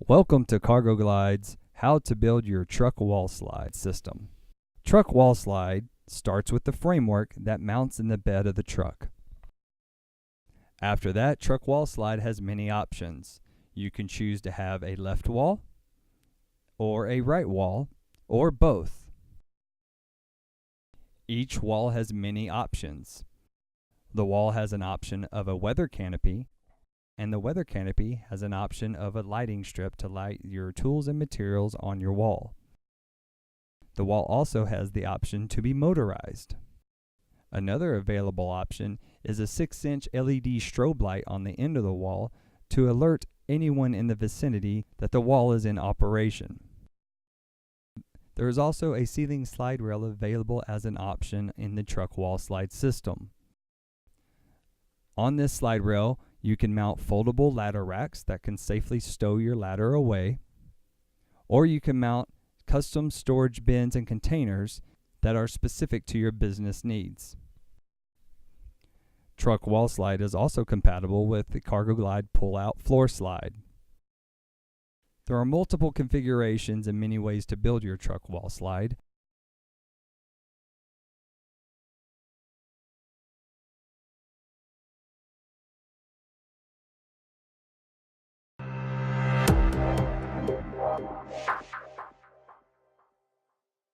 Welcome to CargoGlide's How to Build Your Truck WallSlide system. Truck WallSlide starts with the framework that mounts in the bed of the truck. After that, Truck WallSlide has many options. You can choose to have a left wall, or a right wall, or both. Each wall has many options. The wall has an option of a weather canopy, and the weather canopy has an option of a lighting strip to light your tools and materials on your wall. The wall also has the option to be motorized. Another available option is a 6-inch LED strobe light on the end of the wall to alert anyone in the vicinity that the wall is in operation. There is also a ceiling slide rail available as an option in the Truck WallSlide system. On this slide rail, you can mount foldable ladder racks that can safely stow your ladder away, or you can mount custom storage bins and containers that are specific to your business needs. Truck WallSlide is also compatible with the CargoGlide pull-out floor slide. There are multiple configurations and many ways to build your Truck WallSlide.